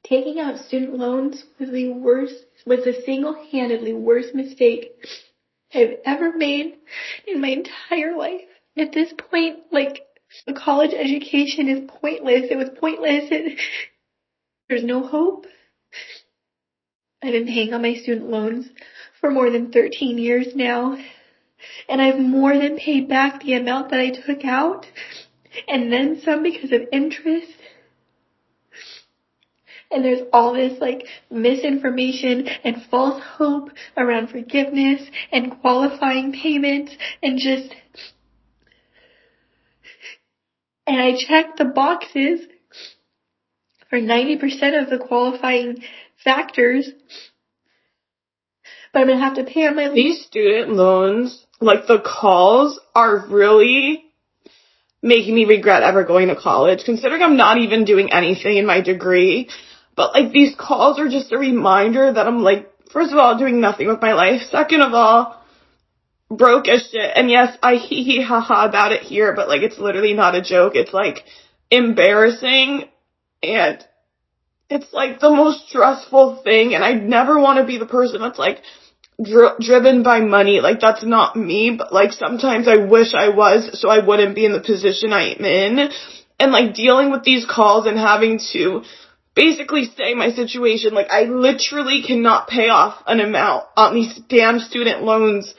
Taking out student loans was the single-handedly worst mistake I've ever made in my entire life. At this point, a college education is pointless. It was pointless. There's no hope. I've been paying on my student loans for more than 13 years now, and I've more than paid back the amount that I took out, and then some because of interest. And there's all this misinformation and false hope around forgiveness and qualifying payments and I checked the boxes for 90% of the qualifying factors, but I'm going to have to pay on my... These student loans, the calls are really making me regret ever going to college, considering I'm not even doing anything in my degree. But, these calls are just a reminder that I'm, first of all, doing nothing with my life. Second of all, broke as shit. And yes, I hee ha ha about it here, but, it's literally not a joke. It's, embarrassing. And it's, the most stressful thing. And I never want to be the person that's, driven by money. That's not me. But, sometimes I wish I was so I wouldn't be in the position I'm in. And, dealing with these calls and having to basically say my situation, I literally cannot pay off an amount on these damn student loans.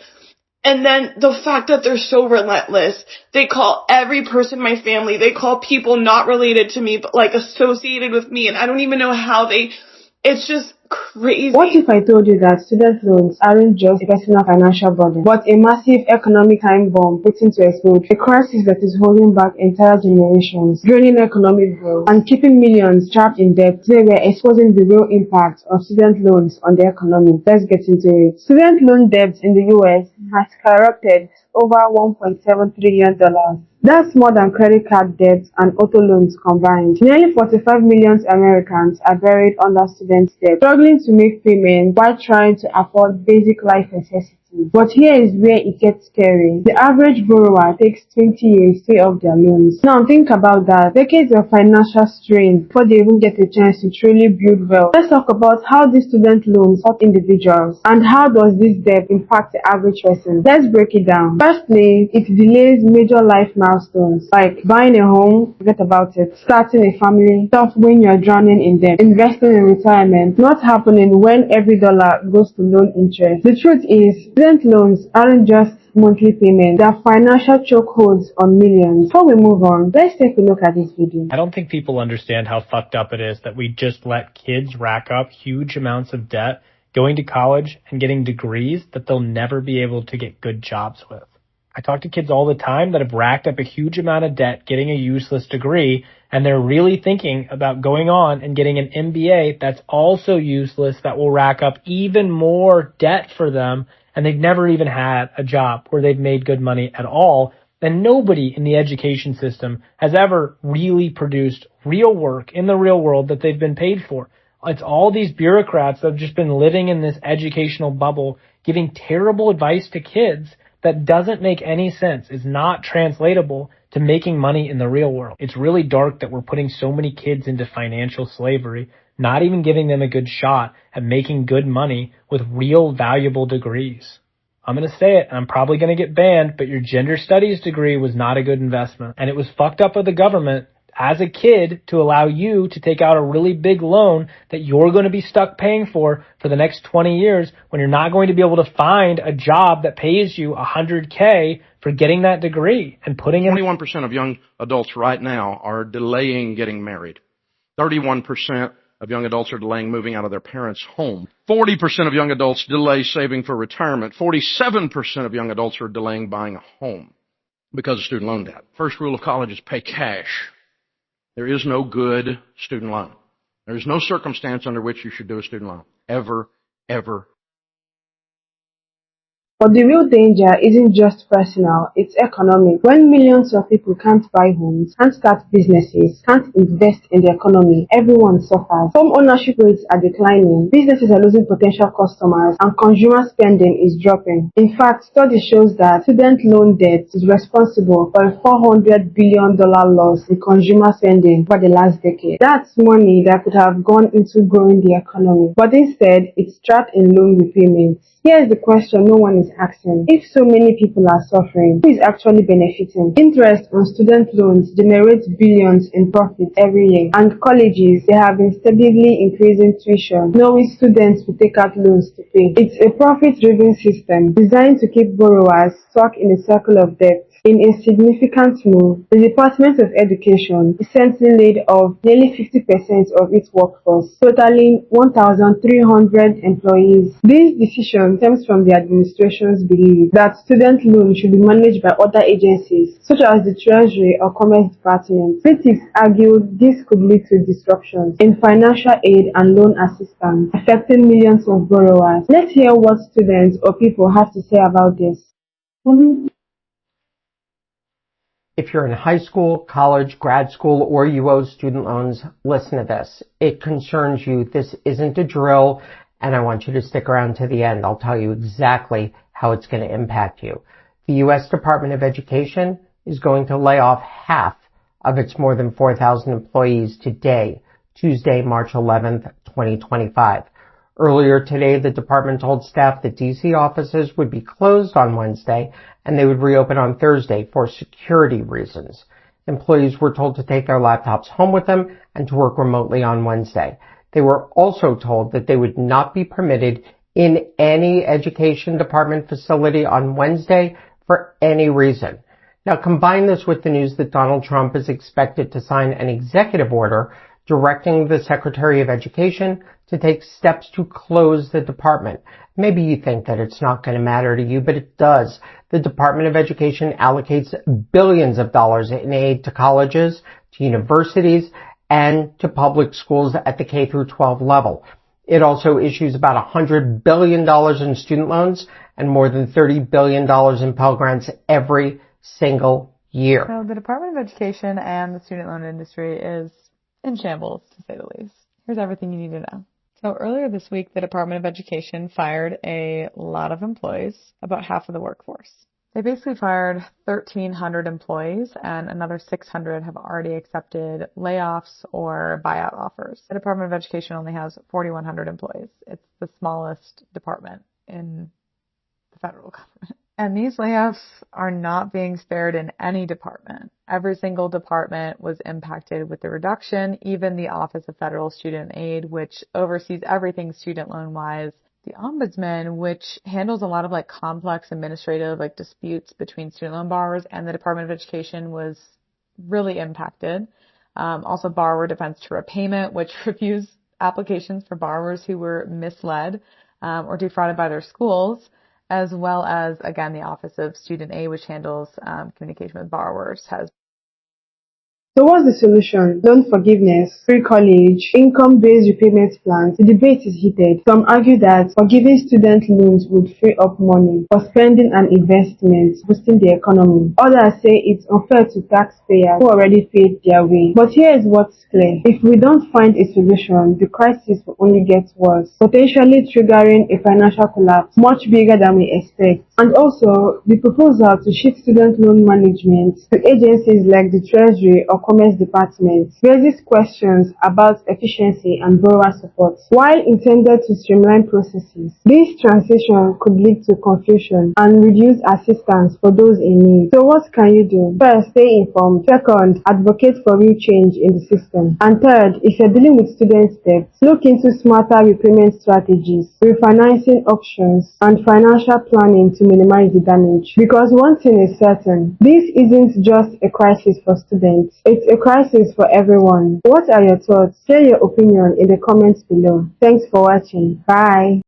And then the fact that they're so relentless, they call every person in my family, they call people not related to me, but associated with me, and I don't even know how it's just crazy. What if I told you that student loans aren't just a personal financial burden, but a massive economic time bomb waiting to explode? A crisis that is holding back entire generations, draining economic growth, and keeping millions trapped in debt. Today we're exposing the real impact of student loans on the economy. Let's get into it. Student loan debt in the US has skyrocketed over $1.7 trillion. That's more than credit card debt and auto loans combined. Nearly 45 million Americans are buried under student debt, struggling to make payments while trying to afford basic life necessities. But here is where it gets scary. The average borrower takes 20 years to pay off their loans. Now think about that. Decades of financial strain before they even get a chance to truly build wealth. Let's talk about how these student loans hurt individuals and how does this debt impact the average person. Let's break it down. Firstly, it delays major life milestones like buying a home, forget about it, starting a family, tough when you're drowning in debt, investing in retirement, not happening when every dollar goes to loan interest. The truth is, student loans aren't just monthly payments, they are financial chokeholds on millions. Before we move on, let's take a look at this video. I don't think people understand how fucked up it is that we just let kids rack up huge amounts of debt going to college and getting degrees that they'll never be able to get good jobs with. I talk to kids all the time that have racked up a huge amount of debt getting a useless degree, and they're really thinking about going on and getting an MBA that's also useless, that will rack up even more debt for them, and they've never even had a job where they've made good money at all. And nobody in the education system has ever really produced real work in the real world that they've been paid for. It's all these bureaucrats that have just been living in this educational bubble, giving terrible advice to kids that doesn't make any sense, is not translatable to making money in the real world. It's really dark that we're putting so many kids into financial slavery, not even giving them a good shot at making good money with real valuable degrees. I'm going to say it, and I'm probably going to get banned, but your gender studies degree was not a good investment. And it was fucked up of the government as a kid to allow you to take out a really big loan that you're going to be stuck paying for the next 20 years when you're not going to be able to find a job that pays you $100K for getting that degree and putting in. 21% of young adults right now are delaying getting married. 31% of young adults are delaying moving out of their parents' home. 40% of young adults delay saving for retirement. 47% of young adults are delaying buying a home because of student loan debt. First rule of college is pay cash. There is no good student loan. There is no circumstance under which you should do a student loan. Ever, ever, But the real danger isn't just personal, it's economic. When millions of people can't buy homes, can't start businesses, can't invest in the economy, everyone suffers. Home ownership rates are declining, businesses are losing potential customers, and consumer spending is dropping. In fact, study shows that student loan debt is responsible for a $400 billion loss in consumer spending for the last decade. That's money that could have gone into growing the economy, but instead it's trapped in loan repayments. Here's the question no one is asking. If so many people are suffering, who is actually benefiting? Interest on student loans generates billions in profit every year, and colleges, they have been steadily increasing tuition, knowing students will take out loans to pay. It's a profit-driven system designed to keep borrowers stuck in a circle of debt. In a significant move, the Department of Education recently laid off nearly 50% of its workforce, totaling 1,300 employees. This decision stems from the administration's belief that student loans should be managed by other agencies, such as the Treasury or Commerce Department. Critics argue this could lead to disruptions in financial aid and loan assistance, affecting millions of borrowers. Let's hear what students or people have to say about this. If you're in high school, college, grad school, or you owe student loans, listen to this. It concerns you. This isn't a drill, and I want you to stick around to the end. I'll tell you exactly how it's going to impact you. The U.S. Department of Education is going to lay off half of its more than 4,000 employees today, Tuesday, March 11th, 2025. Earlier today, the department told staff that D.C. offices would be closed on Wednesday and they would reopen on Thursday for security reasons. Employees were told to take their laptops home with them and to work remotely on Wednesday. They were also told that they would not be permitted in any education department facility on Wednesday for any reason. Now combine this with the news that Donald Trump is expected to sign an executive order directing the Secretary of Education to take steps to close the department. Maybe you think that it's not going to matter to you, but it does. The Department of Education allocates billions of dollars in aid to colleges, to universities, and to public schools at the K through 12 level. It also issues about $100 billion in student loans and more than $30 billion in Pell Grants every single year. So the Department of Education and the student loan industry is in shambles, to say the least. Here's everything you need to know. So earlier this week, the Department of Education fired a lot of employees, about half of the workforce. They basically fired 1,300 employees, and another 600 have already accepted layoffs or buyout offers. The Department of Education only has 4,100 employees. It's the smallest department in the federal government. And these layoffs are not being spared in any department. Every single department was impacted with the reduction, even the Office of Federal Student Aid, which oversees everything student loan-wise. The Ombudsman, which handles a lot of complex administrative disputes between student loan borrowers, and the Department of Education was really impacted. Also, Borrower Defense to Repayment, which reviews applications for borrowers who were misled or defrauded by their schools, as well as, again, the Office of Student Aid, which handles communication with borrowers, has. So what's the solution? Loan forgiveness, free college, income-based repayment plans. The debate is heated. Some argue that forgiving student loans would free up money for spending and investments, boosting the economy. Others say it's unfair to taxpayers who already paid their way. But here is what's clear. If we don't find a solution, the crisis will only get worse, potentially triggering a financial collapse much bigger than we expect. And also, the proposal to shift student loan management to agencies like the Treasury or Commerce Department raises questions about efficiency and borrower support. While intended to streamline processes, this transition could lead to confusion and reduce assistance for those in need. So what can you do? First, stay informed. Second, advocate for real change in the system. And third, if you're dealing with student debts, look into smarter repayment strategies, refinancing options, and financial planning to minimize the damage. Because one thing is certain, this isn't just a crisis for students. It's a crisis for everyone. What are your thoughts? Share your opinion in the comments below. Thanks for watching. Bye.